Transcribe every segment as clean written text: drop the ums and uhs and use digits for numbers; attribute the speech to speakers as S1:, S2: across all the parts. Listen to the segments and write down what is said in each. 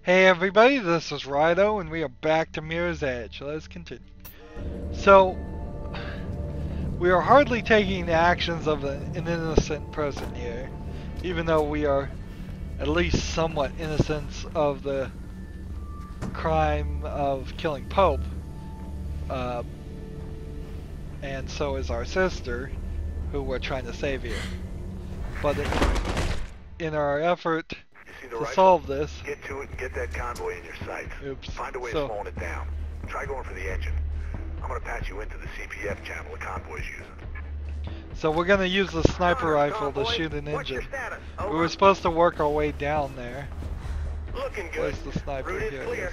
S1: Hey everybody, this is Rydo, and we are back to Mirror's Edge. Let's continue. So, we are hardly taking the actions of an innocent person here, even though we are at least somewhat innocent of the crime of killing Pope. And so is our sister, who we're trying to save here. But in our effort to solve this...
S2: Get to it and get that convoy in your sights.
S1: Oops.
S2: Find a way of slowing it down. Try going for the engine. I'm gonna patch you into the CPF channel the convoy's using.
S1: So we're gonna use the sniper rifle to shoot an engine. We were supposed to work our way down there.
S2: Looking good.
S1: Where's the sniper?
S2: Route is
S1: Here
S2: clear.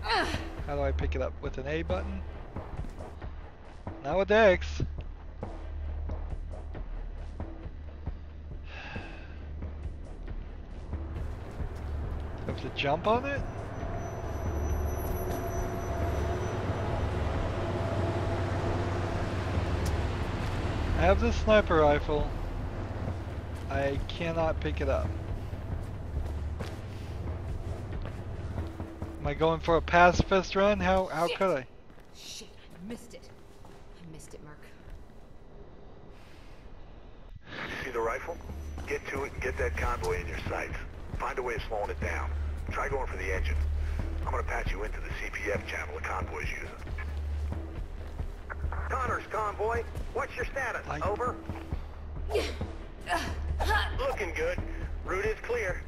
S1: it is. How do I pick it up? With an A button? Not with X. Have to jump on it? I have the sniper rifle. I cannot pick it up. Am I going for a pacifist run? How could I?
S3: Shit, I missed it. I missed it, Mark.
S2: See the rifle? Get to it and get that convoy in your sights. Find a way of slowing it down. Try going for the engine. I'm gonna patch you into the CPF channel the convoy's using. Connor's convoy. What's your status? Over. Looking good. Route is clear.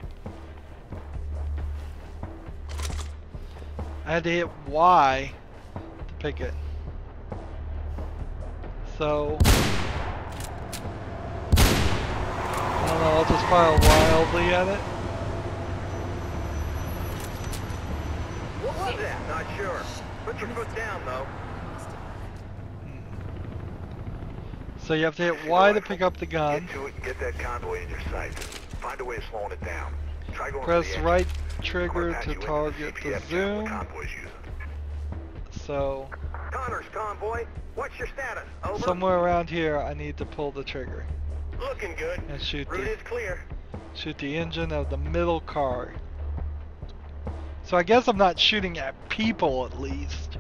S1: I had to hit Y to pick it. So I don't know, I'll just fire wildly at it.
S2: What was that? Not sure. Put your foot down though.
S1: So you have to hit Y to pick up the gun.
S2: Get to it and get that convoy in your sights. Find a way of slowing it down. Try going
S1: Press
S2: for the
S1: right
S2: engine.
S1: trigger to target the zoom. So
S2: Connor's convoy. What's your status? Over.
S1: somewhere around here I need to pull the trigger
S2: Looking good.
S1: and shoot
S2: Route is clear.
S1: the engine of the middle car. So I guess I'm not shooting at people, at least.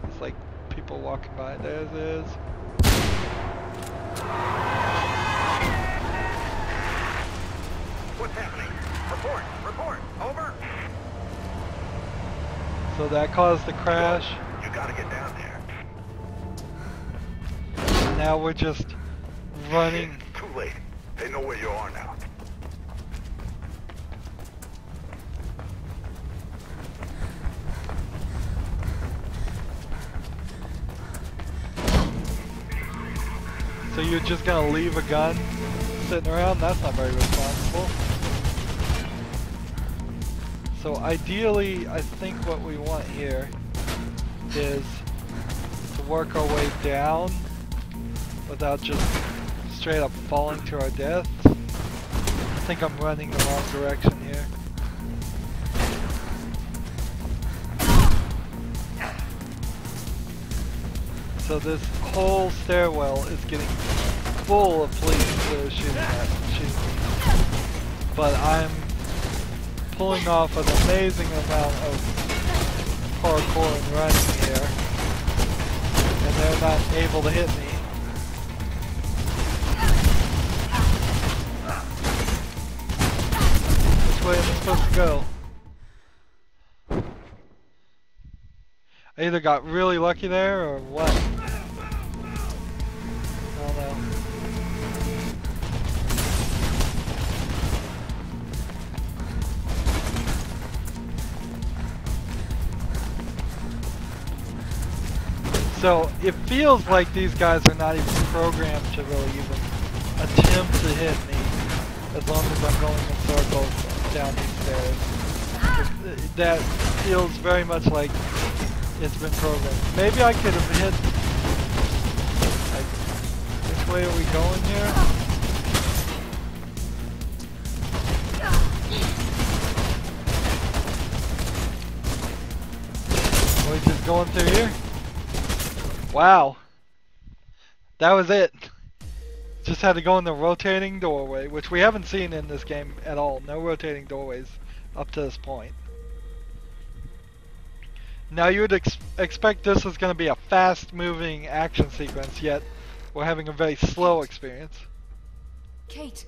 S1: It's like people walking by. There it is.
S2: What's happening? Report. Over.
S1: So that caused the crash.
S2: You gotta get down there.
S1: Now we're just running.
S2: Shit, too late. They know where you are now.
S1: So you're just gonna leave a gun sitting around? That's not very responsible. So ideally, I think what we want here is to work our way down without just straight up falling to our death. I think I'm running the wrong direction here. So this whole stairwell is getting full of police that are shooting me. But I'm pulling off an amazing amount of parkour and running here, and they're not able to hit me. Which way am I supposed to go? I either got really lucky there or what? I don't know. So it feels like these guys are not even programmed to really even attempt to hit me as long as I'm going in circles down these stairs. That feels very much like it's been programmed. Maybe I could have hit... Like, which way are we going here? Are we just going through here? Wow. That was it. Just had to go in the rotating doorway, which we haven't seen in this game at all. No rotating doorways up to this point. Now you would expect this is going to be a fast-moving action sequence, yet we're having a very slow experience.
S3: Kate.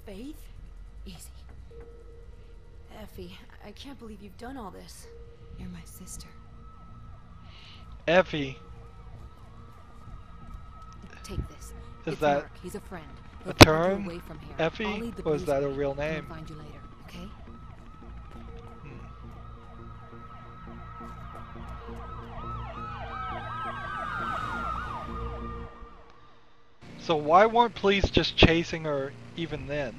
S3: Faith? Easy. Effie, I can't believe you've done all this. You're my sister.
S1: Effie.
S3: Take this.
S1: Is
S3: It's
S1: that
S3: Mark. He's a friend.
S1: a
S3: He'll guide you
S1: term?
S3: away from here.
S1: Effie?
S3: I'll lead the
S1: Or is
S3: police
S1: that a
S3: away
S1: real
S3: and
S1: name?
S3: find you later, okay?
S1: So why weren't police just chasing her even then?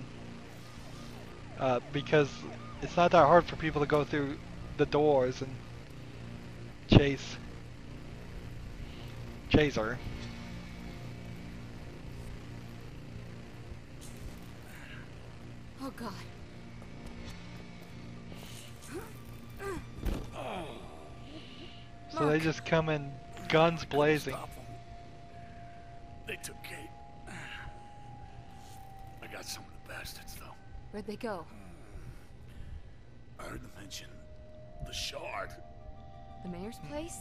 S1: Because it's not that hard for people to go through the doors and chase her.
S3: Oh God.
S1: So they just come in guns blazing.
S2: They took Kate. I got some of the bastards, though.
S3: Where'd they go?
S2: I heard them mention the Shard.
S3: The mayor's place?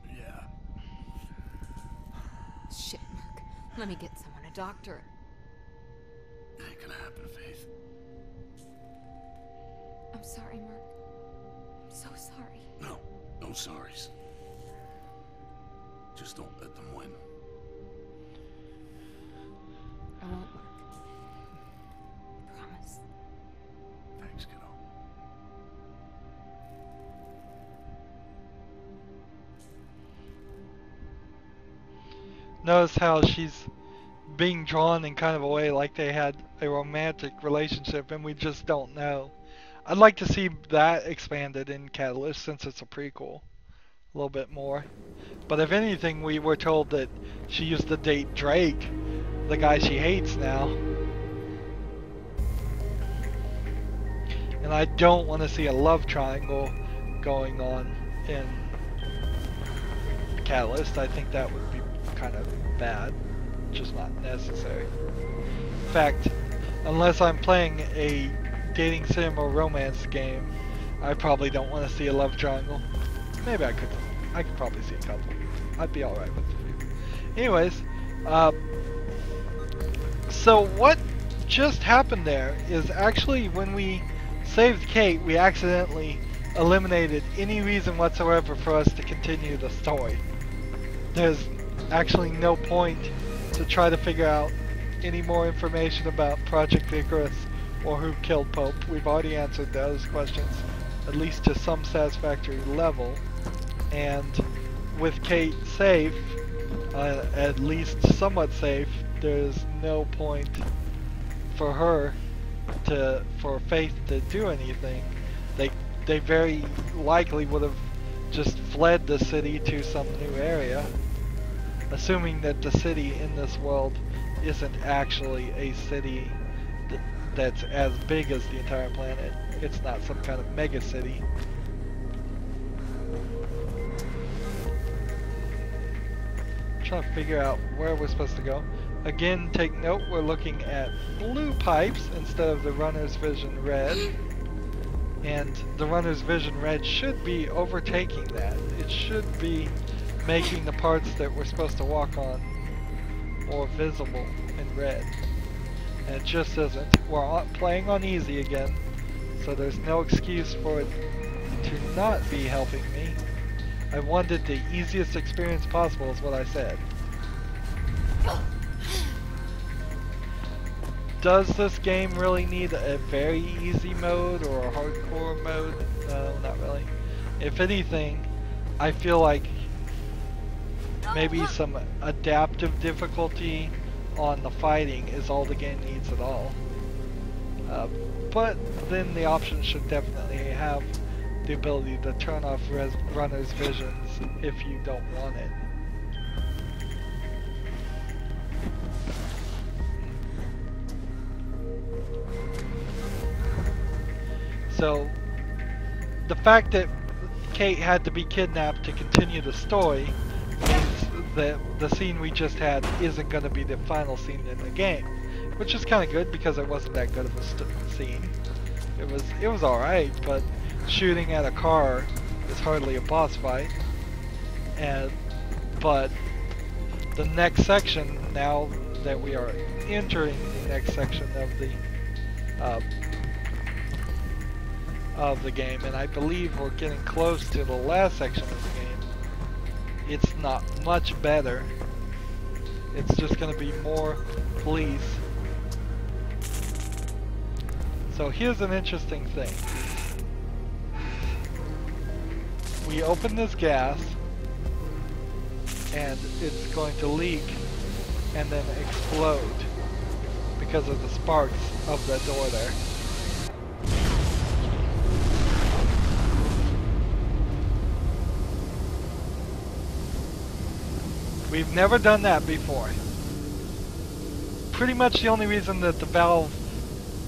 S2: Yeah.
S3: Shit, Mark. Let me get someone, a doctor.
S2: It ain't gonna happen, Faith.
S3: I'm sorry, Mark. I'm so sorry.
S2: No, no sorries. Just don't let them win.
S3: I won't, Mark. Promise.
S2: Thanks, kiddo.
S1: Notice how she's being drawn in kind of a way like they had a romantic relationship and we just don't know. I'd like to see that expanded in Catalyst since it's a prequel a little bit more. But if anything, we were told that she used to date Drake, the guy she hates now. And I don't want to see a love triangle going on in Catalyst. I think that would be kind of bad, just not necessary. In fact, unless I'm playing a dating sim or romance game, I probably don't want to see a love triangle. Maybe I could probably see a couple. I'd be alright with the few. Anyways, so what just happened there is actually when we saved Kate, we accidentally eliminated any reason whatsoever for us to continue the story. There's actually no point to try to figure out any more information about Project Icarus or who killed Pope. We've already answered those questions, at least to some satisfactory level. And with Kate safe, at least somewhat safe, there's no point for her for Faith to do anything. They very likely would have just fled the city to some new area, assuming that the city in this world isn't actually a city that's as big as the entire planet. It's not some kind of mega city. Trying to figure out where we're supposed to go. Again, take note, we're looking at blue pipes instead of the runner's vision red. And the runner's vision red should be overtaking that. It should be making the parts that we're supposed to walk on more visible in red. And it just isn't. We're playing on easy again, so there's no excuse for it to not be helping me. I wanted the easiest experience possible is what I said. Does this game really need a very easy mode or a hardcore mode? No, not really. If anything, I feel like maybe some adaptive difficulty on the fighting is all the game needs at all. But then the option should definitely have the ability to turn off runner's visions if you don't want it. So the fact that Kate had to be kidnapped to continue the story means that the scene we just had isn't going to be the final scene in the game, which is kind of good because it wasn't that good of a scene. It was all right, but shooting at a car is hardly a boss fight. But the next section, now that we are entering the next section of the game, and I believe we're getting close to the last section of the game, it's not much better. It's just going to be more police. So here's an interesting thing. We open this gas, and it's going to leak and then explode because of the sparks of the door there. We've never done that before. Pretty much the only reason that the valve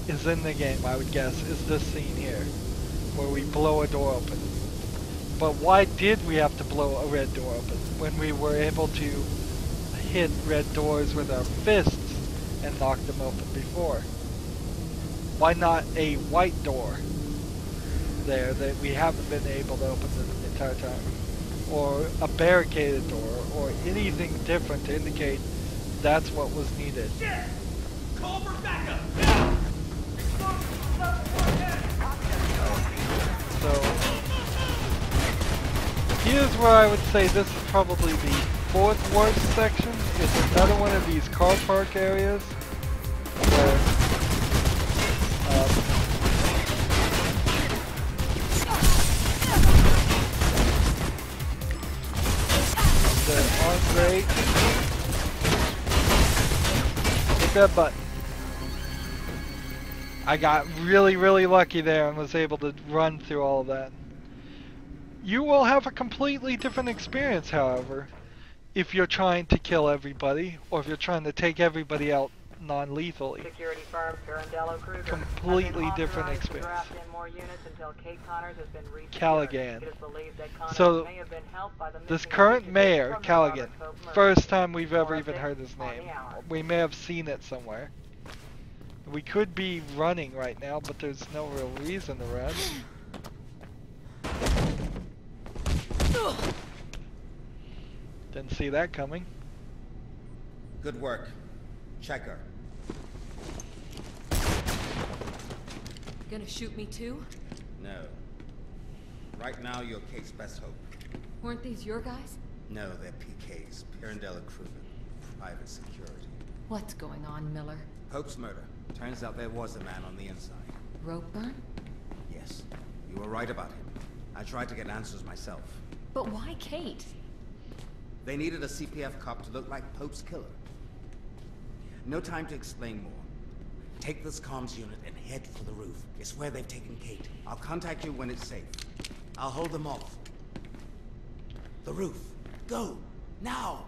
S1: is in the game, I would guess, is this scene here, where we blow a door open. But why did we have to blow a red door open when we were able to hit red doors with our fists and knock them open before? Why not a white door there that we haven't been able to open the entire time? Or a barricaded door, or anything different to indicate that's what was needed.
S4: Call for backup now!
S1: So here's where I would say this is probably the fourth worst section. It's another one of these car park areas where that aren't great. Hit that button. I got really lucky there and was able to run through all of that. You will have a completely different experience, however, if you're trying to kill everybody, or if you're trying to take everybody out non-lethally.
S5: Security firm Pirandello Kruger
S1: Completely different
S5: has been
S1: experience.
S5: authorized to draft in more units until Kate Connors has been resecured.
S1: Callaghan.
S5: It is believed that Connors
S1: So,
S5: may have been helped by the
S1: this
S5: missing
S1: current
S5: fugitive
S1: mayor,
S5: from the
S1: Callaghan,
S5: Robert Cope murder.
S1: first time we've ever
S5: More
S1: even
S5: updates
S1: heard his
S5: on
S1: name.
S5: the hour.
S1: We may have seen it somewhere. We could be running right now, but there's no real reason to run. Didn't see that coming.
S6: Good work. Checker.
S3: Gonna shoot me too?
S6: No. Right now, you're Kate's best hope.
S3: Weren't these your guys?
S6: No, they're PK's. Pirandello Kruger. Private security.
S3: What's going on, Miller?
S6: Pope's murder. Turns out there was a man on the inside.
S3: Rope burn?
S6: Yes. You were right about him. I tried to get answers myself.
S3: But why Kate?
S6: They needed a CPF cop to look like Pope's killer. No time to explain more. Take this comms unit and head for the roof. It's where they've taken Kate. I'll contact you when it's safe. I'll hold them off. The roof. Go! Now!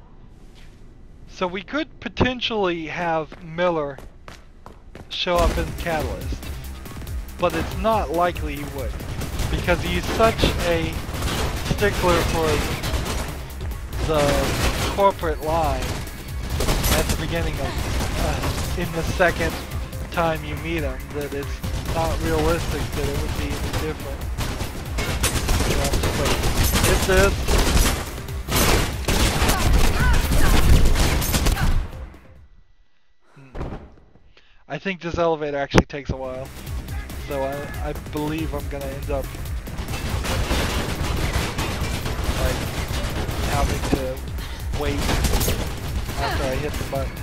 S1: So we could potentially have Miller show up in Catalyst, but it's not likely he would, because he's such a stickler for the corporate line at the beginning of, in the second time you meet him, that it's not realistic that it would be any different. So I'm just like, hit this. I think this elevator actually takes a while, so I believe I'm gonna end up like having to wait after I hit the button.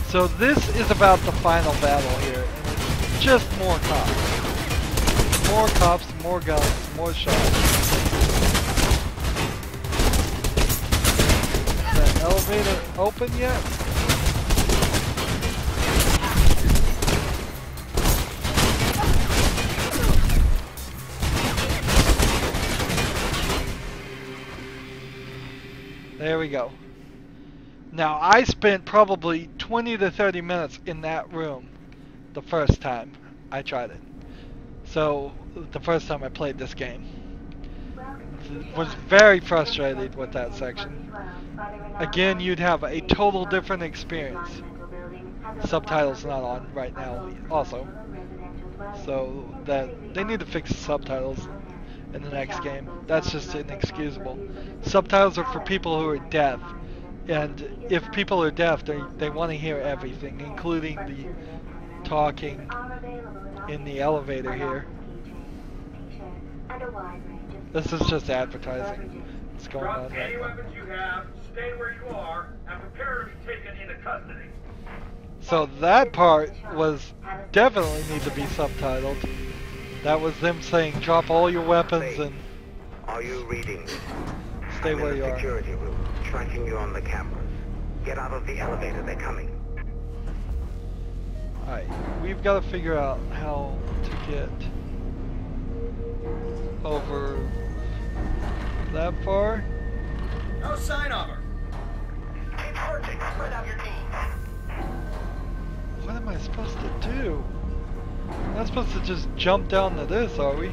S1: So this is about the final battle here, and it's just more cops. More cops, more guns, more shots. Is that elevator open yet? There we go. Now, I spent probably 20 to 30 minutes in that room the first time I tried it. So, the first time I played this game. was very frustrated with that section. Again, you'd have a total different experience. Subtitles not on right now also. So that they need to fix the subtitles in the next game. That's just inexcusable. Subtitles are for people who are deaf. And if people are deaf, they want to hear everything, including the talking in the elevator here. This is just advertising. What's going on right
S4: any
S1: now.
S4: weapons you have, stay where you are, and prepare to be taken into custody.
S1: So that part was definitely need to be subtitled. That was them saying drop all your weapons and
S2: Are you reading me?
S1: stay
S2: I'm
S1: where
S2: in
S1: you
S2: the
S1: are.
S2: security room, tracking you on the cameras. Get out of the elevator, they're coming.
S1: Alright, we've got to figure out how to get over that far.
S4: No sign of her.
S2: Keep searching, spread out your teams.
S1: What am I supposed to do? I'm not supposed to just jump down to this, are we?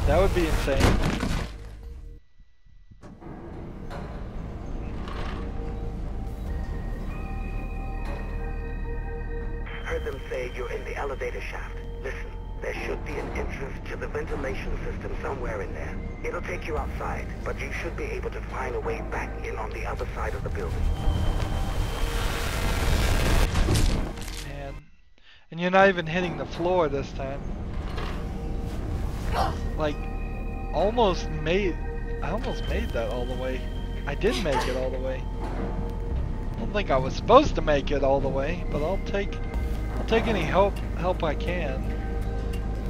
S1: That would be insane.
S2: Heard them say you're in the elevator shaft. Listen, there should be an entrance to the ventilation system somewhere in there. It'll take you outside, but you should be able to find a way back in on the other side of the building.
S1: Man. And you're not even hitting the floor this time. Like, I almost made that all the way. I did make it all the way. I don't think I was supposed to make it all the way, but I'll take any help I can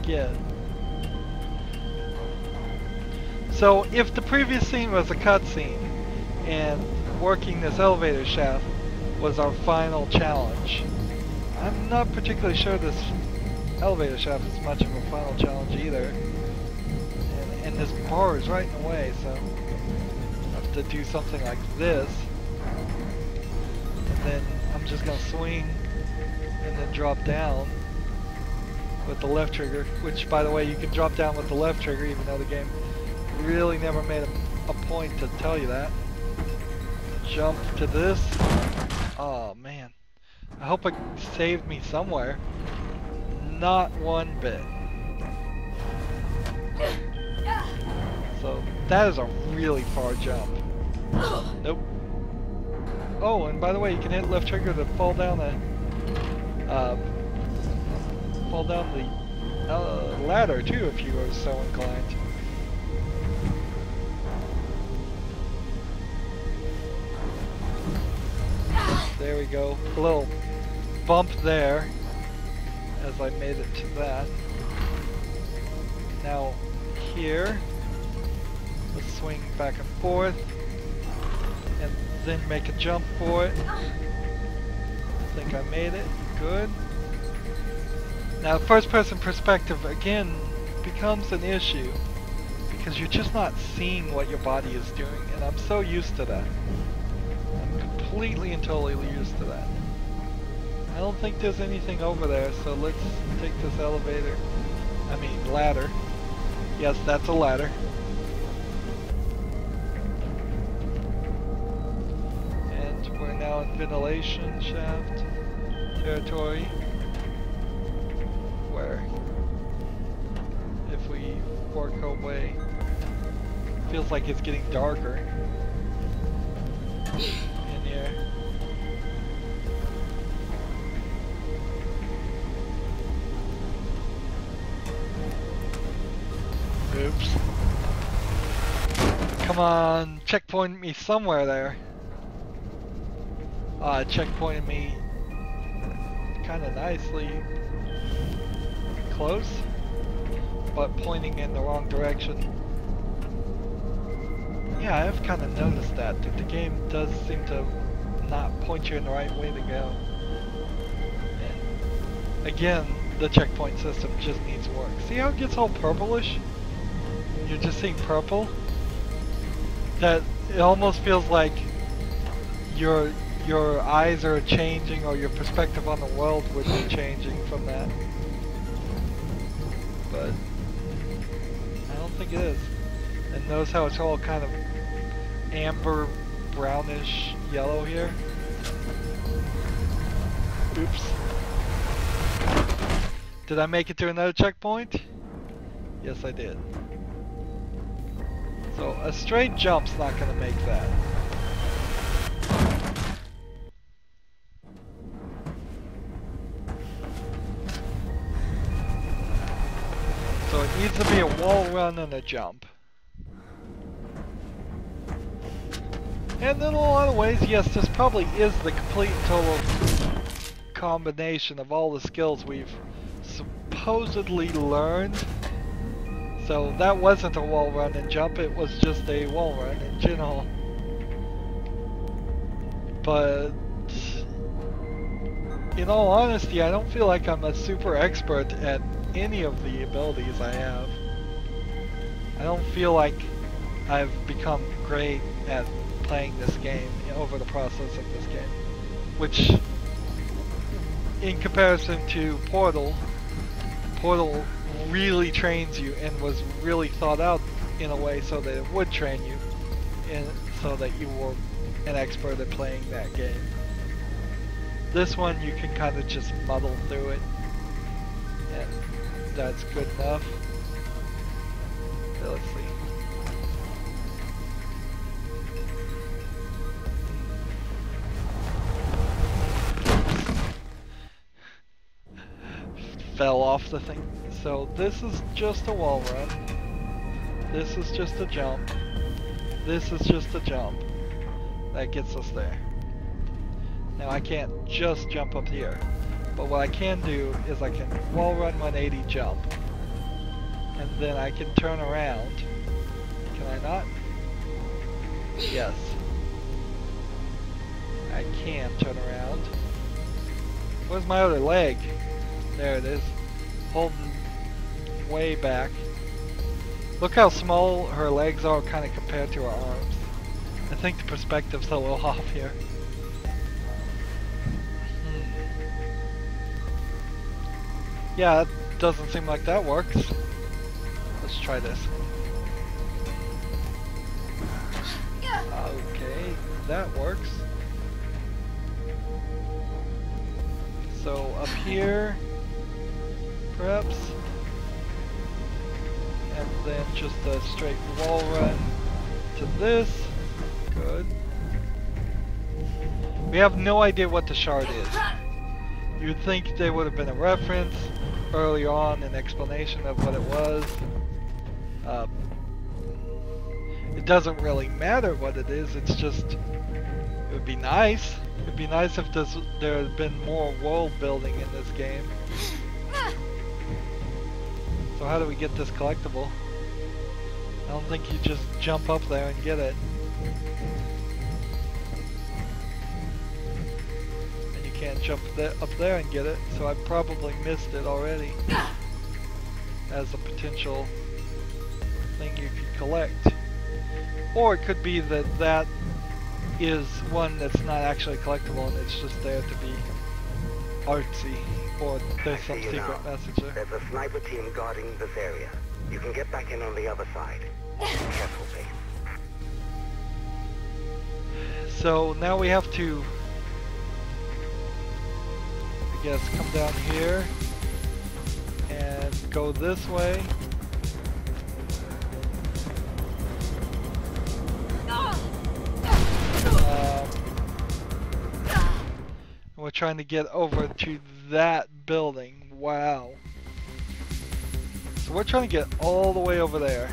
S1: get. So if the previous scene was a cutscene and working this elevator shaft was our final challenge, I'm not particularly sure this elevator shaft is much of a final challenge either. And this bar is right in the way, so I have to do something like this. And then I'm just gonna swing and then drop down with the left trigger, which by the way you can drop down with the left trigger even though the game really never made a point to tell you that. Jump to this. Oh man. I hope it saved me somewhere. Not one bit. So that is a really far jump. Nope. Oh, and by the way, you can hit left trigger to fall down the ladder too if you are so inclined. There we go. A little bump there as I made it to that. Now here, let's swing back and forth and then make a jump for it. I think I made it. Good. Now first person perspective again becomes an issue because you're just not seeing what your body is doing, and I'm so used to that. I'm completely and totally used to that. I don't think there's anything over there, so let's take this elevator. I mean ladder. Yes, that's a ladder. And we're now in ventilation shaft territory, where if we work our way, feels like it's getting darker in here. Oops. Come on, checkpoint me somewhere there. Checkpointed me kind of nicely close, but pointing in the wrong direction. Yeah, I've kind of noticed that the game does seem to not point you in the right way to go. And again, the checkpoint system just needs work. See how it gets all purplish? You're just seeing purple? That it almost feels like your eyes are changing, or your perspective on the world would be changing from that. But I don't think it is. And notice how it's all kind of amber, brownish yellow here. Oops. Did I make it to another checkpoint? Yes, I did. So a straight jump's not going to make that. So it needs to be a wall run and a jump. And in a lot of ways, yes, this probably is the complete and total combination of all the skills we've supposedly learned. So that wasn't a wall run and jump, it was just a wall run in general. But in all honesty, I don't feel like I'm a super expert at any of the abilities I have. I don't feel like I've become great at playing this game over the process of this game. Which, in comparison to Portal really trains you and was really thought out in a way so that it would train you and so that you were an expert at playing that game. This one you can kind of just muddle through it and that's good enough. So let's see. Fell off the thing. So this is just a wall run. This is just a jump. This is just a jump. That gets us there. Now I can't just jump up here. But what I can do is I can wall run 180 jump. And then I can turn around. Can I not? Yes. I can turn around. Where's my other leg? There it is. Holding way back. Look how small her legs are kind of compared to her arms. I think the perspective's a little off here. Yeah, that doesn't seem like that works. Let's try this. Okay, that works. So up here, perhaps, and then just a straight wall run to this. Good. We have no idea what the shard is. You'd think there would have been a reference early on, an explanation of what it was. It doesn't really matter what it is, it's just, it would be nice. It'd be nice if there had been more world building in this game. So how do we get this collectible? I don't think you just jump up there and get it. And you can't jump up there and get it, so I probably missed it already. As a potential thing you could collect. Or it could be that that is one that's not actually collectible and it's just there to be artsy, or there's some secret message there.
S2: There's a sniper team guarding this area. You can get back in on the other side. Careful, Base.
S1: So now we have to, I guess, come down here and go this way. We're trying to get over to that building. Wow. So we're trying to get all the way over there.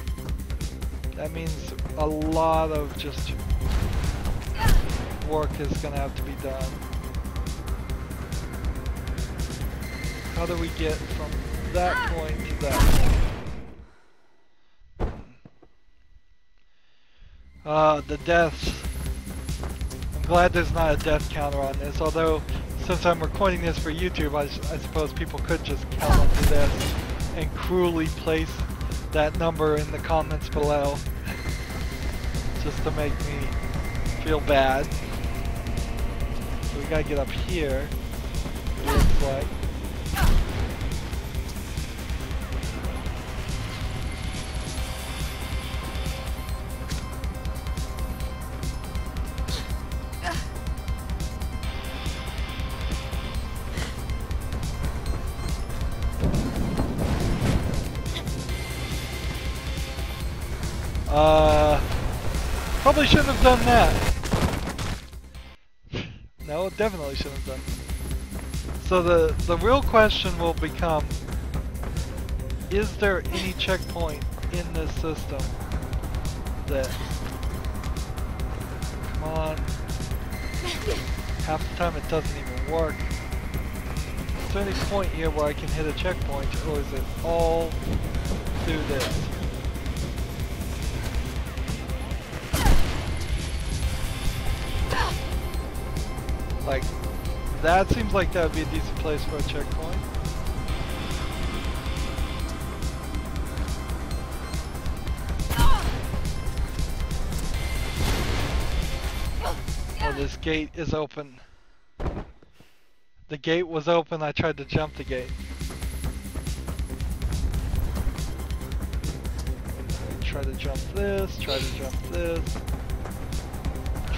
S1: That means a lot of just work is going to have to be done. How do we get from that point to that point? The deaths. I'm glad there's not a death counter on this, although since I'm recording this for YouTube, I suppose people could just count up the deaths and cruelly place that number in the comments below just to make me feel bad. So we gotta get up here, it looks like. Probably shouldn't have done that. No, definitely shouldn't have done. So the real question will become, is there any checkpoint in this system that, come on, half the time it doesn't even work. Is there any point here where I can hit a checkpoint, or is it all through this? Like, that seems like that would be a decent place for a checkpoint. Oh, this gate is open. The gate was open, I tried to jump the gate. Try to jump this, try to jump this.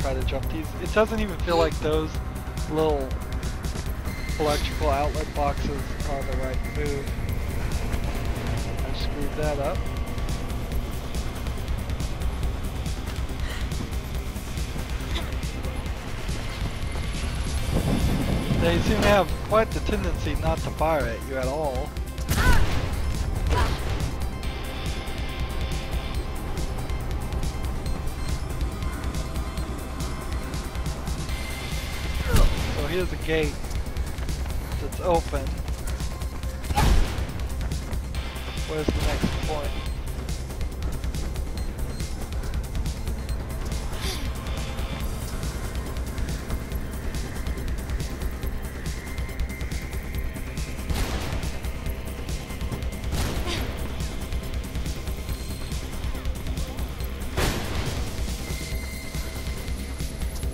S1: Try to jump these. It doesn't even feel like those little electrical outlet boxes are the right move. I screwed that up. They seem to have quite the tendency not to fire at you at all. So here's a gate that's open. Where's the next point?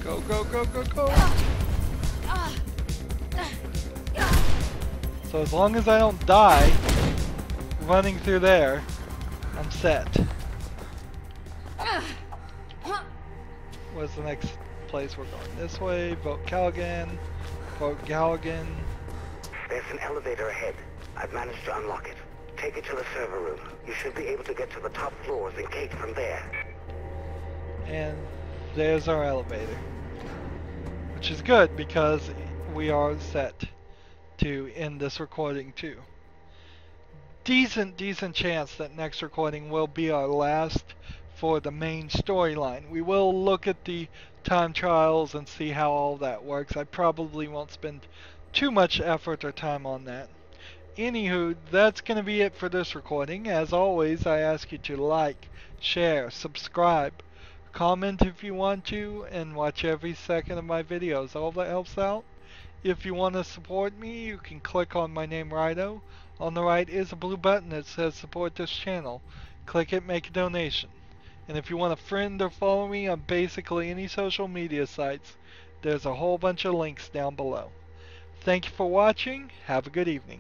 S1: Go, go, go, go, go! So as long as I don't die running through there, I'm set. Where's the next place we're going? This way, vote Callaghan, vote Galligan.
S2: There's an elevator ahead. I've managed to unlock it. Take it to the server room. You should be able to get to the top floors and gate from there.
S1: And there's our elevator. Which is good because we are set to end this recording too. Decent chance that next recording will be our last for the main storyline. We will look at the time trials and see how all that works. I probably won't spend too much effort or time on that. Anywho, that's going to be it for this recording. As always, I ask you to like, share, subscribe, comment if you want to, and watch every second of my videos. All that helps out. If you want to support me, you can click on my name, Rydo. On the right is a blue button that says support this channel. Click it, make a donation. And if you want to friend or follow me on basically any social media sites, there's a whole bunch of links down below. Thank you for watching. Have a good evening.